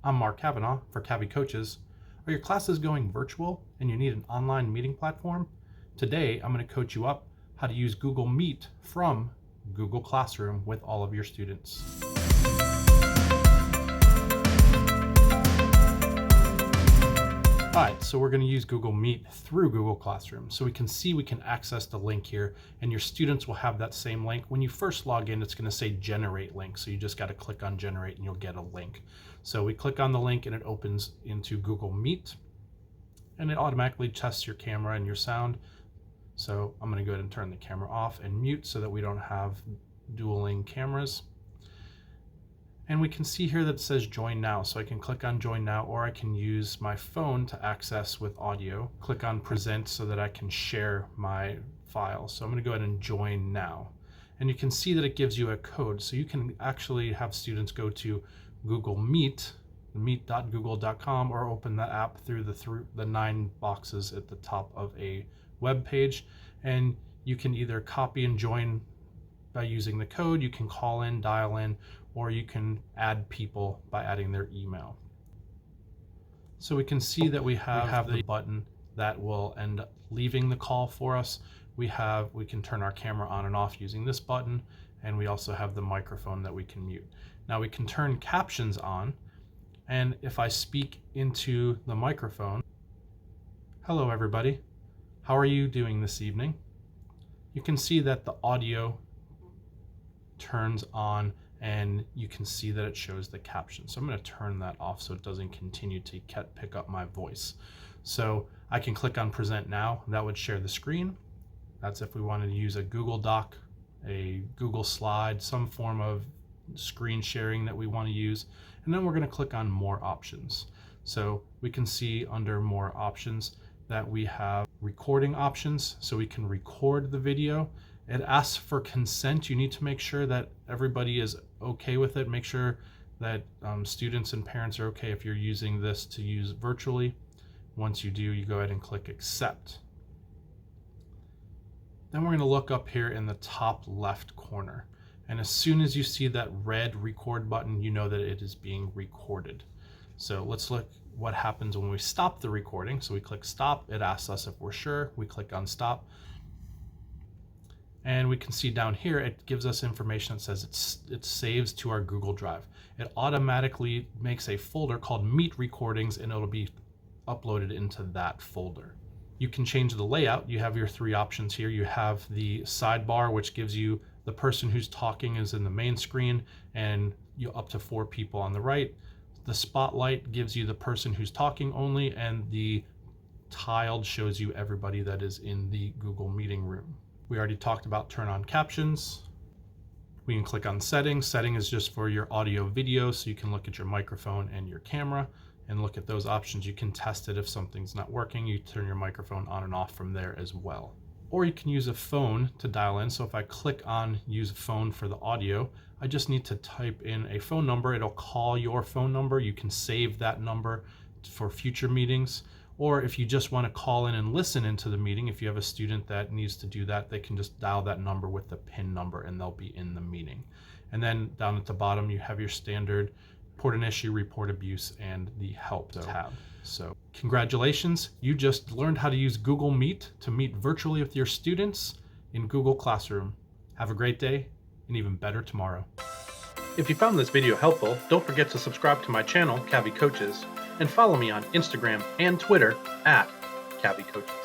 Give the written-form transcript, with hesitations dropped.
I'm Mark Kavanaugh for Kavi Coaches. Are your classes going virtual and you need an online meeting platform? Today, I'm going to coach you up how to use Google Meet from Google Classroom with all of your students. All right, so we're going to use Google Meet through Google Classroom. So we can access the link here, and your students will have that same link. When you first log in, it's going to say generate link. So you just got to click on generate and you'll get a link. So we click on the link and it opens into Google Meet, and it automatically tests your camera and your sound. So I'm going to go ahead and turn the camera off and mute so that we don't have dueling cameras. And we can see here that it says join now. So I can click on join now, or I can use my phone to access with audio. Click on present so that I can share my file. So I'm going to go ahead and join now. And you can see that it gives you a code. So you can actually have students go to Google Meet, meet.google.com, or open the app through the 9 boxes at the top of a web page. And you can either copy and join by using the code, you can call in, dial in, or you can add people by adding their email. So we can see that we have the button that will end up leaving the call for us. We can turn our camera on and off using this button, and we also have the microphone that we can mute. Now we can turn captions on, and if I speak into the microphone, hello everybody, how are you doing this evening? You can see that the audio turns on, and you can see that it shows the caption. So I'm going to turn that off so it doesn't continue to pick up my voice. So I can click on present now. That would share the screen. That's if we wanted to use a Google Doc, a Google Slide, some form of screen sharing that we want to use. And then we're going to click on more options. So we can see under more options that we have recording options, so we can record the video. It asks for consent. You need to make sure that everybody is okay with it. Make sure that students and parents are okay if you're using this to use virtually. Once you do, you go ahead and click accept. Then we're going to look up here in the top left corner. And as soon as you see that red record button, you know that it is being recorded. So let's look what happens when we stop the recording. So we click stop. It asks us if we're sure. We click on stop. And we can see down here, it gives us information that says it saves to our Google Drive. It automatically makes a folder called Meet Recordings, and it'll be uploaded into that folder. You can change the layout. You have your 3 options here. You have the sidebar, which gives you the person who's talking is in the main screen, and you up to 4 people on the right. The spotlight gives you the person who's talking only, and the tiled shows you everybody that is in the Google meeting room. We already talked about turn on captions. We can click on settings. Setting is just for your audio video, so you can look at your microphone and your camera and look at those options. You can test it if something's not working. You turn your microphone on and off from there as well. Or you can use a phone to dial in. So if I click on use a phone for the audio, I just need to type in a phone number. It'll call your phone number. You can save that number for future meetings. Or if you just want to call in and listen into the meeting, if you have a student that needs to do that, they can just dial that number with the PIN number and they'll be in the meeting. And then down at the bottom, you have your standard report an issue, report abuse, and the help tab. So congratulations, you just learned how to use Google Meet to meet virtually with your students in Google Classroom. Have a great day, and even better tomorrow. If you found this video helpful, don't forget to subscribe to my channel, Kavi Coaches, and follow me on Instagram and Twitter @Kavi Coaches.